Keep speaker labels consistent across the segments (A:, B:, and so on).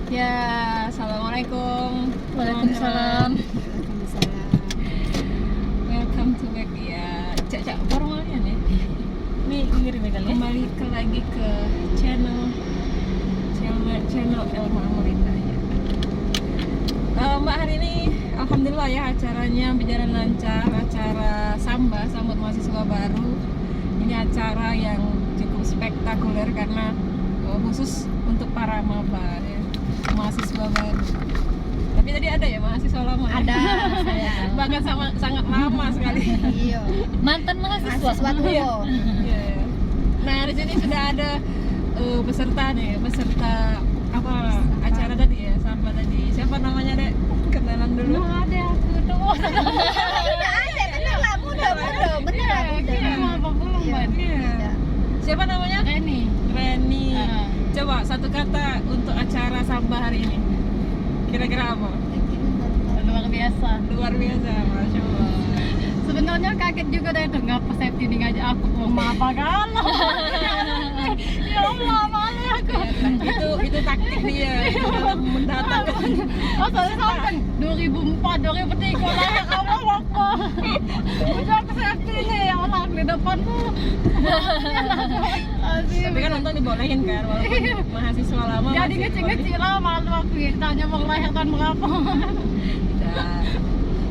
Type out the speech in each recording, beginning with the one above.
A: Ya, assalamualaikum.
B: Waalaikumsalam.
A: Welcome to back ya. Cak formalnya nih.
B: Nih ngirim ya kali ya.
A: Kembali lagi ke channel Elma Amorita ya. Mbak, hari ini alhamdulillah ya acaranya berjalan lancar. Acara sambut mahasiswa baru. Ini acara yang cukup spektakuler karena khusus untuk para maba ya, mahasiswa baru. Tapi tadi ada ya mahasiswa lama ya?
B: Ada saya.
A: Bahkan sangat lama sekali.
B: Iya. Mantan mahasiswa
A: Iya.
B: tua.
A: Iya. Nah, di sini sudah ada peserta nih, peserta apa acara tadi ya, sampai tadi. Siapa namanya, Dek? Kenalan dulu.
B: Ada aku tuh. Tidak ada, bener lah, muda, bener lah, muda.
A: Apa belum, Mbak? Iya. Siapa namanya?
B: Reni.
A: Coba satu kata untuk acara Samba hari ini. Kira-kira apa?
B: Luar biasa.
A: Luar biasa, Masya Allah.
B: Sebenarnya kaget juga deh itu ngapa safety ini ngajak aku mau apa kalau. Ya Allah, malu aku.
A: Itu taktik dia dalam mendatangkan.
B: Oh, soalnya sampai 2004, 2003 lah ya Allah apa. Udah aku safety nih, ya Allah di depanmu.
A: Tapi kan nonton dibolehin kan, walaupun mahasiswa lama.
B: Jadi ngecil-ngecil lah malu aku ditanya mau lahir tahun berapa.
A: Tidak.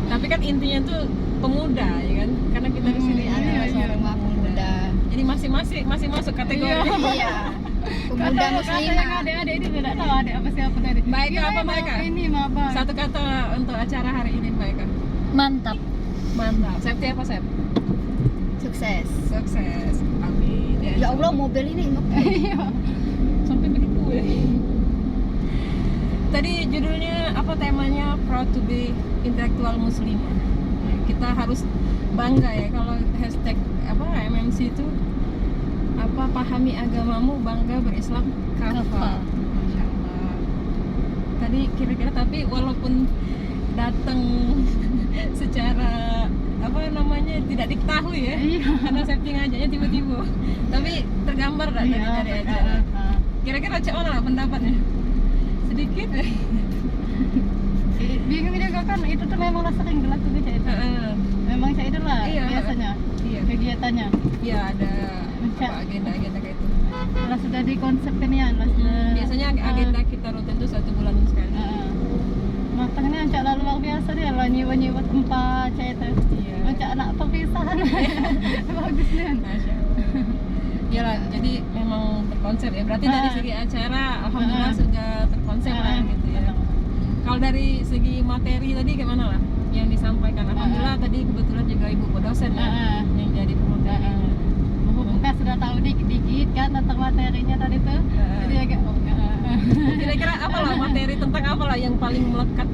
A: Tapi kan intinya tuh pemuda ya kan, karena kita di sini adalah seorang pemuda. Jadi masih masuk kategori.
B: Iya. Pemuda muslimah. Ada ini tidak tahu ada apa siapa tadi.
A: Baik apa mereka?
B: Ini maba.
A: Satu kata untuk acara hari ini, baik.
C: Mantap.
A: Mantap. Safety apa, Sep?
B: Sukses.
A: Sukses. Amin.
B: Ya Allah, mobil ini
A: Iya. Sampai begitu ya. Tadi judulnya apa, temanya Proud to be Intellectual Muslimah. Kita harus bangga ya kalau hashtag apa MMC itu apa, pahami agamamu, bangga berislam kafah. Masya Allah. Tadi kira-kira, tapi walaupun datang secara apa namanya tidak diketahui ya, karena setting aja tiba-tiba, tapi tergambar dah dari acara. Kira-kira cak mana lah pendapatnya? Sedikit.
B: Bingung juga kan, itu tuh memang sering gelas tuh Cak itu. Memang Cak itu lah biasanya.
A: Iya.
B: Kegiatannya.
A: Iya, ada apa agenda-agenda kayak itu.
B: Lah sudah dikonsepkan ya, lah
A: Biasanya agenda kita rutin tuh 1 bulan sekali.
B: Matangnya Cak lah luar biasa dia lah, nyiwa tempat Cak itu.
A: Iya.
B: Cak anak perpisahan. Bagus nih.
A: Masya Allah. Iyalah, jadi memang terkonsep ya. Berarti dari segi acara alhamdulillah sudah terkonsep lah gitu ya. Kalau dari segi materi tadi gimana lah yang disampaikan? Alhamdulillah tadi kebetulan juga ibu dosen ya yang jadi pemateri.
B: Bukan sudah tahu dikit-dikit kan tentang materinya tadi tuh. Jadi agak
A: Kira-kira apa lah materi tentang apa lah yang paling melekat?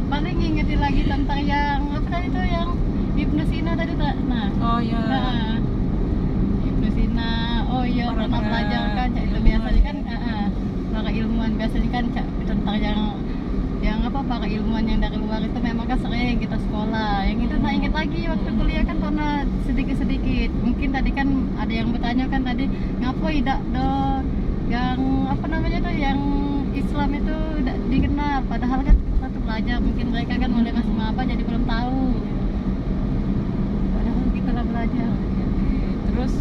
B: paling ngingetin lagi tentang yang apa tadi tuh, yang Ibnu Sina tadi tuh. Nah,
A: Oh ya.
B: Ibnu Sina. Oh iya, pernah belajar kan Cak itu biasanya kan para ilmuwan biasanya kan Cak tentang yang apa, para ilmuwan yang dari luar itu memang kan sering kita sekolah. Yang itu saya ingat lagi waktu kuliah kan pernah sedikit-sedikit. Mungkin tadi kan ada yang bertanya kan tadi, ngapa tidak yang apa namanya tuh, yang Islam itu tidak dikenal, padahal kan kita tuh belajar, mungkin mereka kan mulai masih maba jadi belum tahu, padahal kita lah belajar.
A: Terus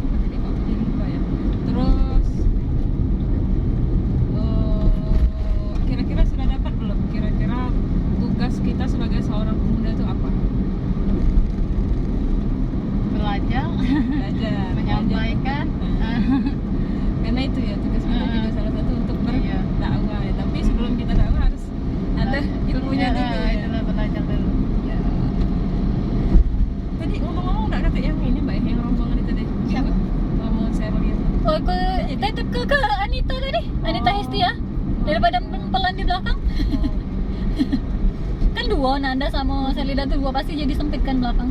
A: tadi kok jadi lupa ya. Terus kira-kira sudah dapat belum? Kira-kira tugas kita sebagai seorang pemuda itu apa?
B: Belajar menyampaikan.
A: Karena itu ya tugas kita juga salah satu untuk berdakwah ya. Tapi sebelum kita dakwah harus ada ilmunya dulu ya.
B: Itulah belajar dulu.
A: Ya. Tadi ngomong-ngomong nggak kata yang ini Mbak, yang rombongan itu deh.
B: Siapa?
A: Ngomong saya lihat.
C: Oh, ke Anita tadi, Anita Histia. Daripada mempelan di belakang. Kan dua, Nanda sama Selida tuh dua, pasti jadi sempit kan belakang.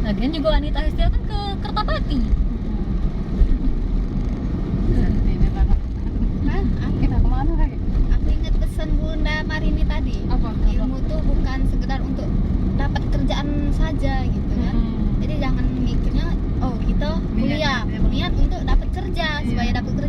C: Lagian juga Anita Histia kan ke Kertapati.
B: Kita kemana lagi?
D: Aku ingat pesan Bunda Marini tadi.
A: Apa?
D: Ilmu tuh bukan sekedar untuk dapat kerjaan saja gitu kan. Jadi jangan mikirnya oh kita kuliah, niat untuk dapat kerja supaya dapat kerja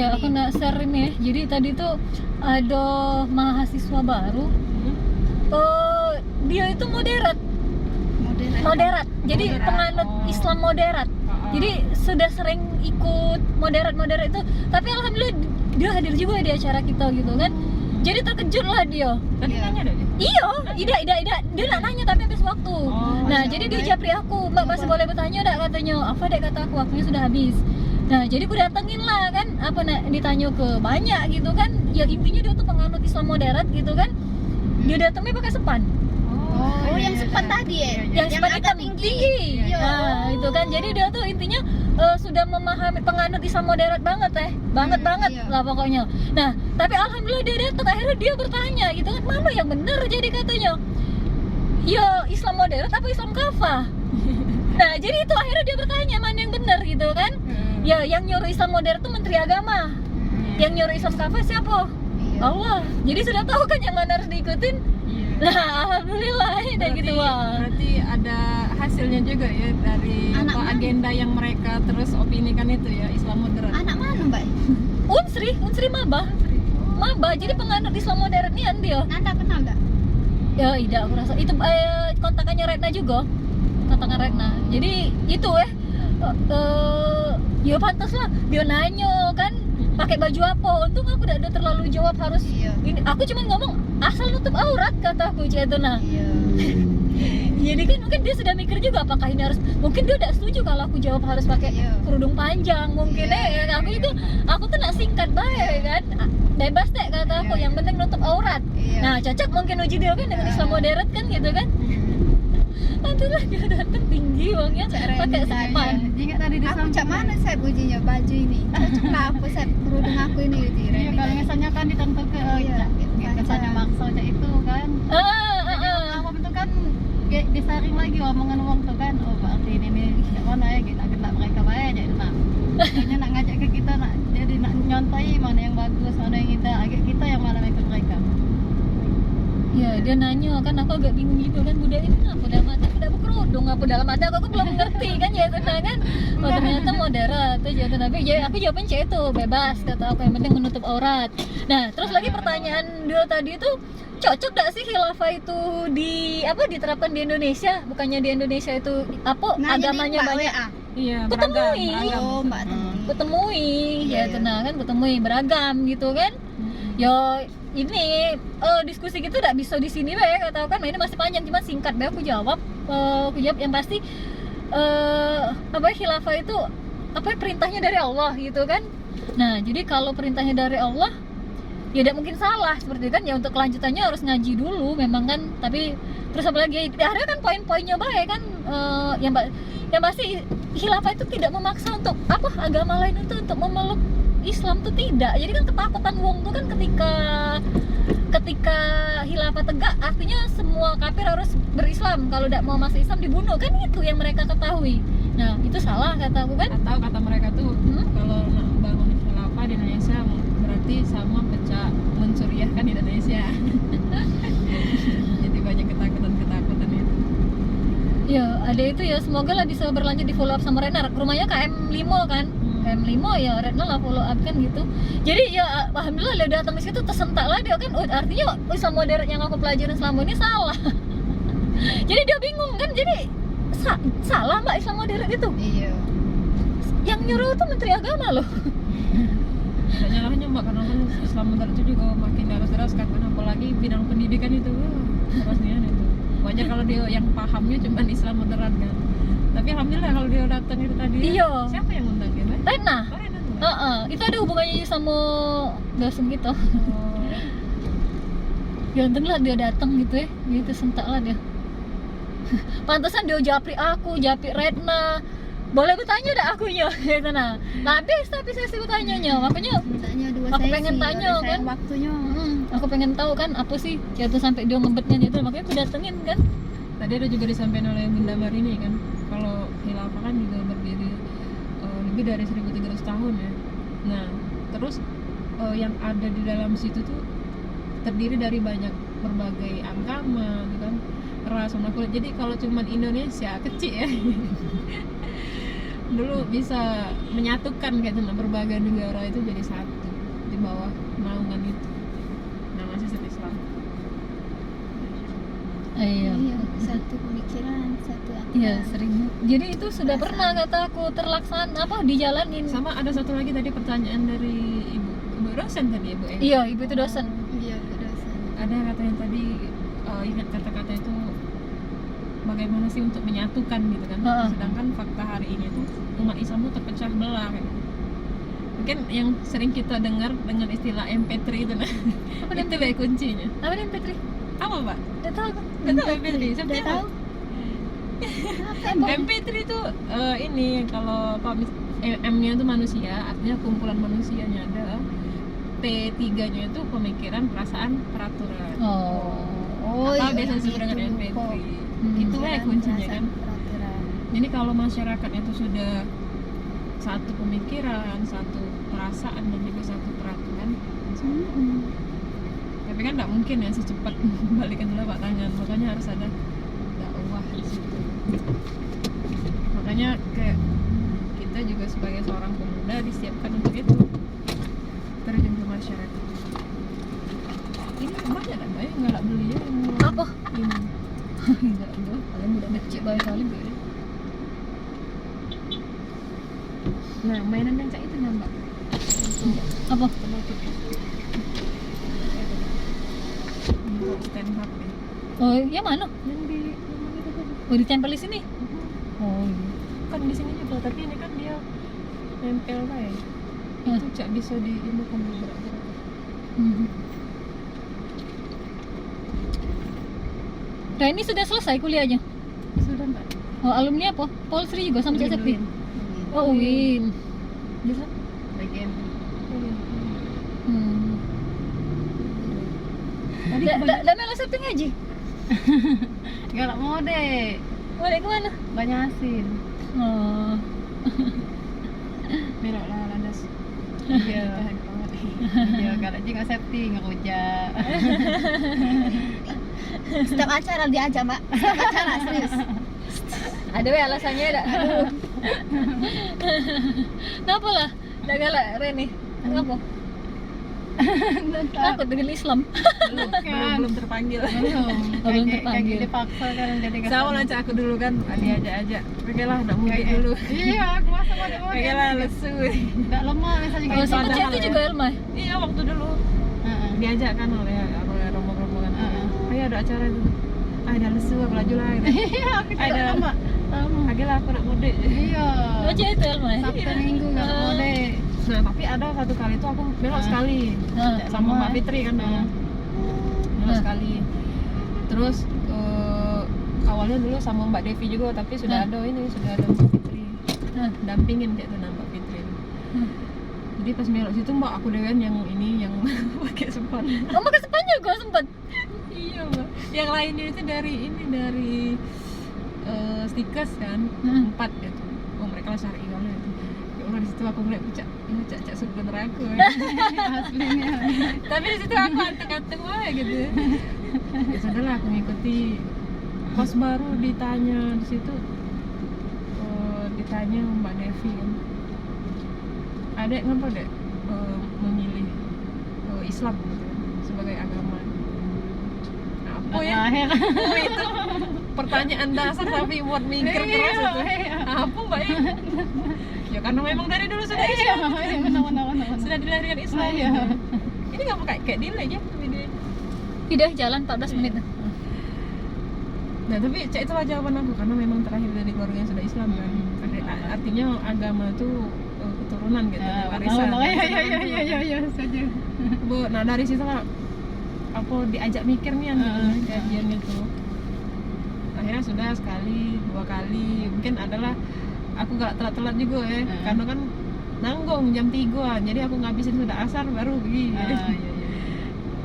C: Iya, aku nak share ini ya. Jadi tadi tuh ada mahasiswa baru. Dia itu moderat. Jadi
A: Moderat,
C: penganut
A: oh.
C: Islam moderat. Jadi sudah sering ikut moderat itu. Tapi alhamdulillah dia hadir juga di acara kita gitu kan. Jadi terkejut lah dia.
A: Tadi
D: Iya.
A: nanya deh.
C: Iya, tidak. Dia nak nanya tapi habis waktu.
A: Oh,
C: Nah,
D: masya
C: jadi
D: Allah.
C: dia japri aku, Mbak masih boleh bertanya enggak katanya. Apa dek kata aku, waktunya sudah habis. Nah, jadi aku datengin lah kan, apa nak ditanya ke banyak gitu kan. Ya intinya dia tuh penganut Islam moderat gitu kan. Dia datangnya pakai sepan.
D: Oh, yang sepan tadi ya?
C: Yang sepan
D: agak
C: hitam tinggi.
D: Iya.
C: Nah, itu kan. Jadi dia tuh intinya sudah memahami penganut Islam moderat banget banget
D: iya.
C: lah pokoknya. Nah, tapi alhamdulillah dia datang, akhirnya dia bertanya gitu kan, mana yang benar jadi katanya. Ya Islam moderat apa Islam kafah? Nah, jadi itu akhirnya dia bertanya mana yang benar gitu kan. Ya yang nyuruh Islam moderat itu Menteri Agama. Yang nyuruh Islam kafah siapa?
D: Iya.
C: Allah. Jadi sudah tahu kan yang mana harus diikutin.
A: Iya.
C: Nah, alhamdulillah kayak gitu wah.
A: Berarti ada hasilnya juga ya dari
D: Anak
A: apa
D: mana?
A: agenda yang mereka terus opinikan itu ya, Islam moderat.
D: Anak mana Mbak?
C: Unsri Maba. Jadi penganut Islam modern nih dia.
D: Nanda kenal nggak?
C: Ya, tidak aku rasa itu kontakannya Retna juga. Kontakan Retna. Jadi itu ya pantas lah dia nanya kan pakai baju apa. Untung aku tidak ada terlalu jawab harus
D: Iya.
C: ini. Aku cuma ngomong asal nutup aurat kataku itu nah.
D: Iya.
C: Jadi kan mungkin dia sudah mikir juga apakah ini harus, mungkin dia tidak setuju kalau aku jawab harus pakai
D: Iya.
C: kerudung panjang mungkin
D: Iya.
C: aku tuh nak singkat baik kan, bebas deh kata aku,
D: Iya.
C: yang penting nutup aurat.
D: Iya.
C: Nah cocok mungkin uji dia kan dengan Islam moderat kan gitu kan. Itulah dia datang tinggi bangnya
D: Keren,
C: pakai
D: saya.
C: sepan.
B: Jika tadi
D: Aku
B: disampaikan.
D: cak mana saya ujinya baju ini? Cocok lah aku saya kerudung aku ini gitu.
B: Iya, kalau misalnya kan ditentu ke
D: Iya,
B: kesannya
D: panjang.
B: maksa cak itu kan. Jadi awam itu kan disaring lagi omongan uang tuh kan. Oh berarti ini nih kayak mana ya kita mereka bayar aja nah. Makanya nak ngajak ke kita nak jadi nak nyontai mana yang bagus mana yang indah. Agak kita yang malah ikut mereka.
C: Ya dia nanya kan, aku agak bingung gitu kan, budaya ini apa dalam mata aku tidak berkerudung apa dalam mata aku belum ngerti kan ya tenang kan. Oh ternyata moderat aja tapi jadi aku jawabnya cek itu bebas kata aku, yang penting menutup aurat. Nah terus lagi pertanyaan dia tadi itu, cocok gak sih khilafah itu diterapkan di Indonesia? Bukannya di Indonesia itu agamanya banyak.
A: Iya,
C: Kutemui.
D: Oh, Mbak
C: Kutemui ya
D: Iya.
C: tenang kan, kutemui beragam gitu kan. Ya ini diskusi gitu tidak bisa di sini ya kata aku kan, ini masih panjang cuma singkat aku jawab yang pasti khilafah itu perintahnya dari Allah gitu kan. Nah jadi kalau perintahnya dari Allah ya tidak mungkin salah seperti itu kan, ya untuk kelanjutannya harus ngaji dulu memang kan. Tapi terus apalagi akhirnya kan poin-poinnya baik kan, yang pasti khilafah itu tidak memaksa untuk agama lain itu untuk memeluk Islam tuh tidak. Jadi kan ketakutan wong tuh kan ketika khilafah tegak artinya semua kafir harus berislam, kalau tidak mau masuk Islam dibunuh kan, itu yang mereka ketahui. Nah itu salah kata aku kan.
A: Atau kata mereka tuh kalau nak bangun khilafah di Indonesia berarti sama pecah mencuriahkan Indonesia. Jadi banyak ketakutan itu.
C: Ya ada itu ya, semoga lah bisa berlanjut di follow up sama Retna. Rumahnya KM5 kan. KM5 ya Retna lah follow up kan gitu. Jadi ya alhamdulillah dia datang di situ tersentak lah dia kan, artinya Islam modern yang aku pelajarin selama ini salah. Jadi dia bingung kan, jadi salah Mbak Islam modern itu.
D: Iya.
C: Yang nyuruh tuh Menteri Agama loh.
A: Dan nyalahnya Mbak, karena kan Islam moderat itu juga makin deras kan, apalagi bidang pendidikan itu terusnya itu. Wajar kalau dia yang pahamnya cuma Islam moderat kan. Tapi alhamdulillah kalau dia datang itu tadi.
C: Iya.
A: Siapa yang undang gitu?
C: Retna.
A: Oh, Retna tuh.
C: Itu ada hubungannya sama dosen gitu.
A: Oh.
C: Ya untung lah dia datang gitu ya, gitu sentak lah dia. Pantesan dia japri aku, japri Retna. Boleh bertanya dah akunya gitu nah. Habis tapi sesi bertanyanya, makanya
D: Tanya dua
C: aku
D: sesi,
C: pengen tanya
D: ada sayang
C: kan.
D: waktunya.
C: Aku pengen tahu kan apa sih jatuh sampai dia ngebetnya gitu, makanya aku datengin kan.
A: Tadi ada juga disampaikan oleh Bunda Marini kan, kalau khilafah kan juga berdiri lebih dari 1300 tahun ya. Nah, terus yang ada di dalam situ tuh terdiri dari banyak berbagai agama gitu kan, ras, warna kulit. Jadi kalau cuman Indonesia kecil ya. dulu bisa menyatukan kayak gitu, berbagai negara itu jadi satu di bawah naungan itu nama sistem Islam.
C: Iya.
D: Iya, satu pemikiran, satu aturan.
C: Iya, sering. Jadi itu sudah pernah kataku terlaksana apa dijalanin.
A: Sama ada satu lagi tadi pertanyaan dari ibu dosen tadi, ibu Eng.
C: Iya, ibu itu dosen.
D: Iya, berdosen.
A: Ada katanya tadi ingat kata-kata itu bagaimana sih untuk menyatukan gitu kan.
C: Heeh.
A: Sedangkan fakta hari ini tuh umat Islam tuh terpecah belah kayak gitu. Mungkin yang sering kita dengar dengan istilah MP3 itu nah.
C: Apa
A: Itu kayak kuncinya.
C: Apa nih Petri?
A: Apa, Pak?
C: Tidak tahu aku.
A: Enggak tahu MP3. Siapa
D: Udah
A: tahu?
D: tahu? Apa emang?
A: MP3 itu ini kalau apa M-nya itu manusia, artinya kumpulan manusianya ada. P3-nya itu pemikiran, perasaan, peraturan.
C: Oh.
A: Atau
D: iya,
A: biasa disebut
D: itu
A: dengan MP3.
D: kok.
A: Itu lah
D: Pikiran,
A: kuncinya
D: perasaan,
A: kan.
D: peraturan.
A: Jadi kalau masyarakatnya itu sudah satu pemikiran, satu perasaan dan juga satu peraturan, tapi kan nggak mungkin ya secepat balikan telapak tangan, makanya harus ada dakwah di situ. Makanya kayak kita juga sebagai seorang pemuda disiapkan untuk itu, terjun ke masyarakat. Ini banyak kan, banyak nggak beli ya yang
C: Apa?
A: ini.
C: Enggak, kalian udah kecil banget kali enggak.
A: Nah, mainan yang kayak itu nambah untuk
C: Apa?
A: penutup untuk stand up ya.
C: Oh, yang mana?
A: Yang di rumah itu tadi.
C: Oh, ditempel di sini. Oh, iya.
A: Kan di sini juga, tapi ini kan dia nempel kayak.
C: Ya.
A: Itu cak bisa di ini kan gerak-gerak.
C: Mhm. Reni sudah selesai kuliahnya.
A: Sudah Mbak.
C: Oh, alumni apa? Polsri juga sama Cak Septi.
A: Win.
C: Oh, Win.
A: Di sana?
B: bagian
C: Hmm.
A: Tadi
C: Dah melo Septi ngaji.
B: galak mode
C: Balik kemana?
B: banyak asin.
C: Oh.
A: merok lah landas.
B: Iya.
A: Tahan banget.
B: Iya, galak juga safety ngerujak.
D: Setiap acara diajak, Mbak. Setiap acara serius.
C: Ada weh alasannya dah. Aduh. Kenapa lah? Dah galak Reni. Kenapa? Takut dengan Islam.
A: Belum terpanggil.
C: Belum terpanggil.
B: Kayak dipaksa kan jadi
A: Sama lah Cak, aku dulu kan diajak-ajak. Oke lah, nak mudik dulu.
B: Iya, aku masa mode-mode.
A: Oke lah, lesu.
B: Enggak lemah misalnya
C: Oh,
B: kayak
C: sama
A: padahal
C: Cak itu
A: ya.
C: juga Elmai.
A: Iya, waktu dulu
B: Heeh.
A: diajak kan oleh rombongan. Ayo ada acara itu. Ah, ada lesu, aku laju lah. Gitu.
B: Iya, aku juga
A: Ada
B: sama.
A: Oke lah, aku nak mudik.
B: Iya.
C: Oh, Cak itu Elmai.
B: Sabtu Minggu enggak mode.
A: Nah, tapi ada satu kali tuh aku belok sekali sama Mbak Fitri kan dulu. Belok sekali. Terus awalnya dulu sama Mbak Devi juga, tapi sudah ada Mbak Fitri. Dampingin kayak tuh Mbak Fitri. Jadi pas belok situ Mbak aku dewan yang ini yang pakai sepan.
C: Oh, makan sepan juga sempat.
A: Iya Mbak. Yang lainnya itu dari stickers kan, 4 gitu. Oh mereka lah syari kali itu. Ya Allah, di situ aku ngeliat cak surga neraka.
B: Aslinya.
A: Tapi di situ aku anteng-anteng aja gitu. Ya sudahlah aku ngikuti. Pas baru ditanya di situ, ditanya Mbak Devi kan, adek ngapa dek memilih Islam gitu sebagai agama? Nah, apa ya? Oh, itu pertanyaan dasar tapi buat mikir keras itu. Apa Mbak ya? Ya karena memang dari dulu sudah Islam.
B: Iya, benar.
A: Sudah dilahirkan Islam.
B: Iya.
A: Gitu. Ini nggak kayak delay aja videonya.
C: Tidak jalan 14 menit.
A: Nah tapi itulah jawaban aku, karena memang terakhir dari keluarga yang sudah Islam kan. Artinya agama itu keturunan gitu, warisan.
B: Iya, setuju.
A: Bu, nah dari situ lah aku diajak mikir nih kajian itu. Akhirnya sudah sekali, 2 kali, mungkin adalah aku gak telat-telat juga ya, karena kan nanggung jam 3-an, jadi aku ngabisin sudah asar baru pergi.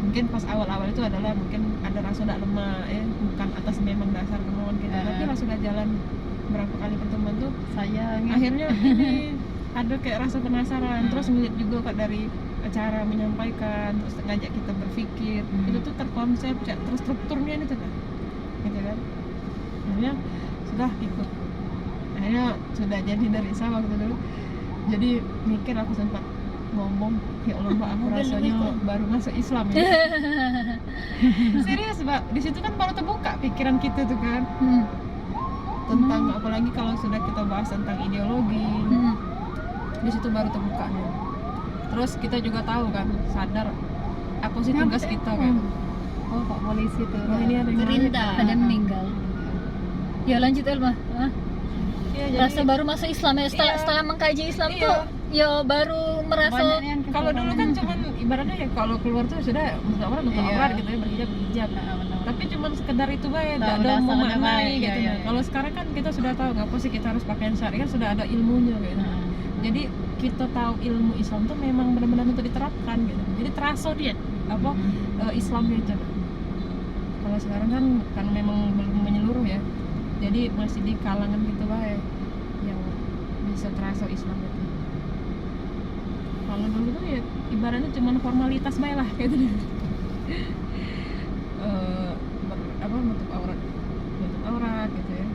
A: Mungkin pas awal-awal itu adalah mungkin ada rasa tidak lemah ya, bukan atas memang dasar kemauan kita, tapi pas sudah jalan berapa kali pertemuan tuh
B: Sayang.
A: akhirnya ini ada kayak rasa penasaran, terus ngeliat juga Kak dari cara menyampaikan, terus ngajak kita berpikir, itu tuh terkonsep, terus strukturnya itu kan, gitu kan. Akhirnya sudah ikut akhirnya sudah jadi dari sama waktu dulu. Jadi mikir, aku sempat ngomong, ya Allah Mbak, aku rasanya baru masuk Islam ya. Serius Mbak, di situ kan baru terbuka pikiran kita tuh kan, tentang apalagi kalau sudah kita bahas tentang ideologi, di situ baru terbuka nih. Terus kita juga tahu kan, sadar apa sih tugas kita kan.
B: Oh, Pak Polisi tuh.
A: Oh, ini ada yang
D: Gerindra.
C: Ada yang meninggal. Ya lanjut Elma. Hah?
A: Iya, jadi
C: Rasa baru masuk Islam ya setelah mengkaji Islam
A: Iya.
C: tuh ya baru merasa
B: Banyak yang
A: kalau dulu kan cuman ibaratnya ya kalau keluar tuh sudah untuk
B: Iya.
A: aurat gitu ya, berhijab. Tapi cuman sekedar itu bae,
B: Tahu
A: tidak ada
B: dasarnya
A: memaknai
B: bae,
A: gitu.
B: iya,
A: Nah,
B: iya.
A: kalau sekarang kan kita sudah tahu ngapa sih kita harus pakaian syar'i, kan sudah ada ilmunya gitu. Jadi kita tahu ilmu Islam tuh memang benar-benar untuk diterapkan gitu. Jadi terasa dia apa Islamnya itu. Kalau sekarang kan memang belum menyeluruh ya. Jadi masih di kalangan gitu bae yang bisa terasa Islam itu. Kalau dulu tuh ya ibaratnya cuma formalitas bae lah kayak gitu. Menutup aurat gitu ya.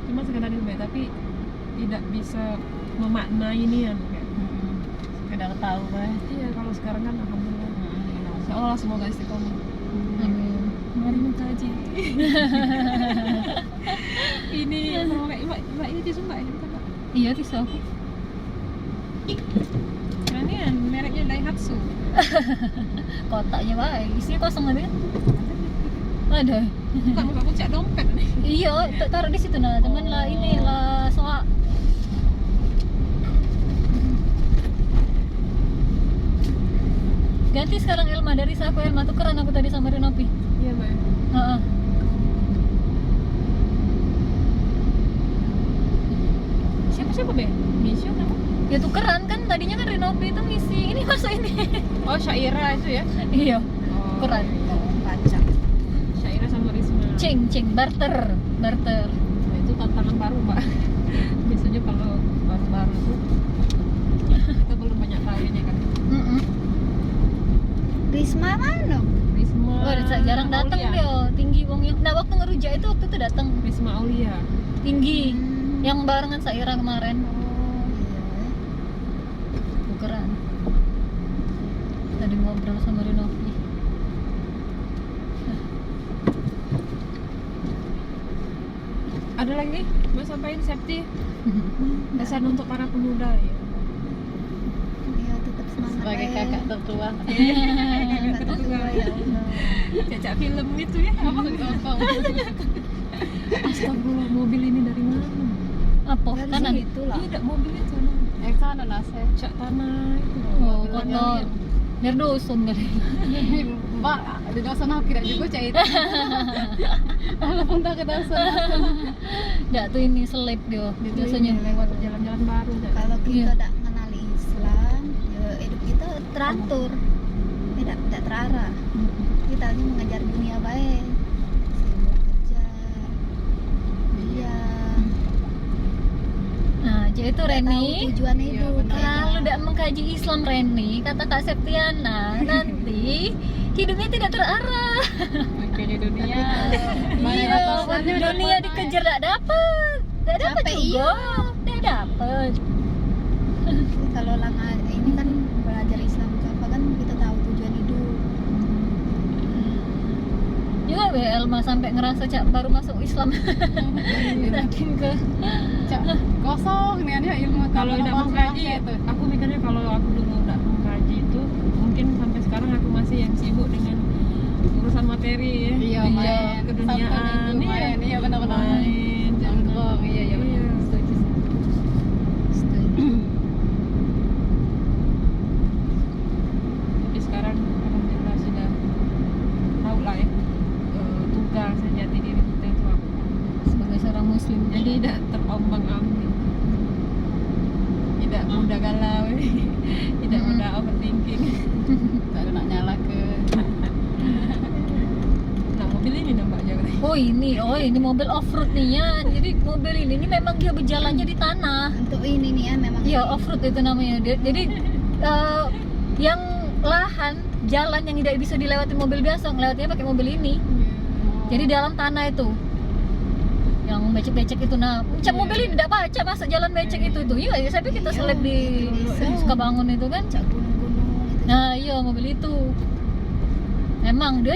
A: Cuma sekedar itu bae, tapi tidak bisa memaknai nian kayak.
B: sekedar tahu bah.
A: Iya, kalau sekarang kan alhamdulillah. Ya Allah, semoga istiqomah.
C: Amin.
A: Mari mengkaji. Ini kalau kayak mbak ini tisu mbak ini bukan mbak?
C: Iya tisu aku.
A: Keren mereknya Daihatsu.
C: Kotaknya baik. Isinya kosong ada kan? Ada.
A: Bukan aku cek dompet nih.
C: Iya, taruh di situ nah. Temen lah ini lah soal. Ganti sekarang Elma dari saku Elma tukeran aku tadi sama Renopi.
A: Iya mbak.
C: Heeh.
A: Siapa be? Misio nama?
C: Ya tukeran kan tadinya kan Renopi itu ngisi ini masuk ini.
A: Oh Syaira itu ya?
C: Iya,
A: Oh,
C: tukeran.
D: Baca.
A: Syaira sama Risma.
C: Cing barter.
A: Nah, itu tantangan baru mbak. Biasanya kalau baru-baru tuh kita belum banyak tahunya kan.
D: Risma mana?
A: Risma.
C: Oh, jarang datang
A: Aulia.
C: dia, tinggi wongnya. Nah, waktu ngerujak itu waktu itu datang
A: Risma Aulia.
C: tinggi. Yang barengan Saira kemarin.
D: Oh iya.
C: Tukeran. Tadi ngobrol sama Renopi.
A: Ada lagi mau sampaikan safety pesan untuk para pemuda ya.
D: Iya, tetap semangat.
B: Sebagai
D: ya.
B: kakak tertua.
D: Kakak tertua ya Allah.
A: Cacak film itu ya. Astagfirullah, mobil ini dari mana?
C: Apa?
D: Dari
C: Kanan.
D: situ lah.
A: Tidak, mobil itu no.
B: Yang sana nase.
A: Cak tanah itu.
C: Oh,
A: Mobil
C: kotor.
A: yang-
C: Dari dusun dari.
B: Mbak, di dosen aku tidak juga cah itu. Walaupun tak ke dosen.
C: Enggak tuh ini selip dia
A: Itu
C: biasanya.
A: ini lewat jalan-jalan baru. Cak.
D: Kalau kita
C: Iya.
D: tidak mengenali Islam, ya hidup kita teratur, tidak terarah. Kita hanya mengejar dunia baik, sibuk kerja, iya.
C: Nah, jadi itu
D: Nggak
C: Reni.
D: tahu tujuan
B: Iya,
D: hidup.
B: benar.
C: Kalau tidak mengkaji Islam Reni, kata Kak Septiana, nanti hidupnya tidak terarah.
B: Makanya dunia. Banyak
C: Iya,
B: atasannya udah
C: dunia
B: mana.
C: dikejar tidak dapat. Tidak dapat
D: Capek,
C: juga. Tidak dapat.
D: Jadi kalau ini kan belajar Islam ke apa kan kita tahu tujuan hidup.
C: Juga be Elma sampai ngerasa Cak baru masuk Islam. Saking ke
B: Cak, kosong nih ada ilmu.
A: Kalau
B: Tambah
A: tidak
B: lepas
A: mengkaji,
B: bahasa itu.
A: aku mikirnya kalau aku dulu tidak mengkaji itu mungkin sampai sekarang aku masih yang sibuk dengan urusan materi ya.
B: Iya, main.
A: keduniaan.
B: Sabtu Minggu main. Iya, benar-benar.
A: Main,
B: Nongkrong, iya benar.
A: Setuju. Tapi sekarang alhamdulillah sudah tahu lah ya tugas sejati diri kita itu apa.
C: sebagai seorang muslim.
A: Jadi tidak terombang-ambing, tidak mudah galau, tidak mudah overthinking.
B: Tak ada nak nyala ke.
A: Nah mobil ini nampak jauh.
C: Oh ini mobil off-road nih ya. Jadi mobil ini memang dia berjalannya di tanah.
D: Untuk ini nih ya memang.
C: Iya off-road itu namanya. Jadi yang lahan jalan yang tidak bisa dilewati mobil biasa, ngelewatinya pakai mobil ini. Jadi dalam tanah itu. Ya yang becek-becek itu. Nah, cap mobil ini tidak baca masuk jalan becek itu tuh. Iya, saya pikir kita seleb di Sukabangun itu kan.
D: Cak gunung-gunung itu.
C: Nah, iya mobil itu. Memang dia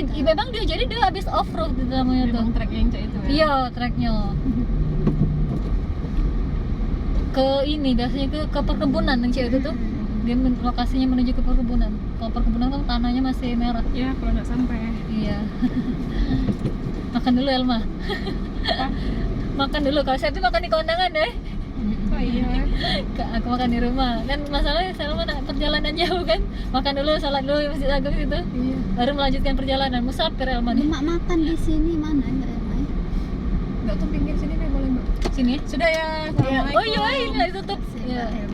C: jadi dia habis off road itu namanya tuh.
A: Memang trek yang cak itu ya.
C: Iya, treknya. Ke ini biasanya ke perkebunan yang cewek itu tuh. Dia lokasinya menuju ke perkebunan. Kalau perkebunan kan tanahnya masih merah.
A: Ya kalau nggak sampai.
C: Iya. Makan dulu Elma. Makan dulu. Kalau saya tuh makan di kondangan deh.
A: Oh iya.
C: Aku makan di rumah. Kan masalahnya Selma nak perjalanan jauh kan. Makan dulu, salat dulu di Masjid Agung itu.
A: Iya.
C: Baru melanjutkan perjalanan. Musafir Elma nih.
D: Mak makan di sini mana ya?
A: Nggak tuh pinggir sini deh boleh mbak.
C: Sini.
A: Sudah ya.
C: Oh iya, ini tutup.
D: Sini,
C: Iya.
D: Mbak Elma.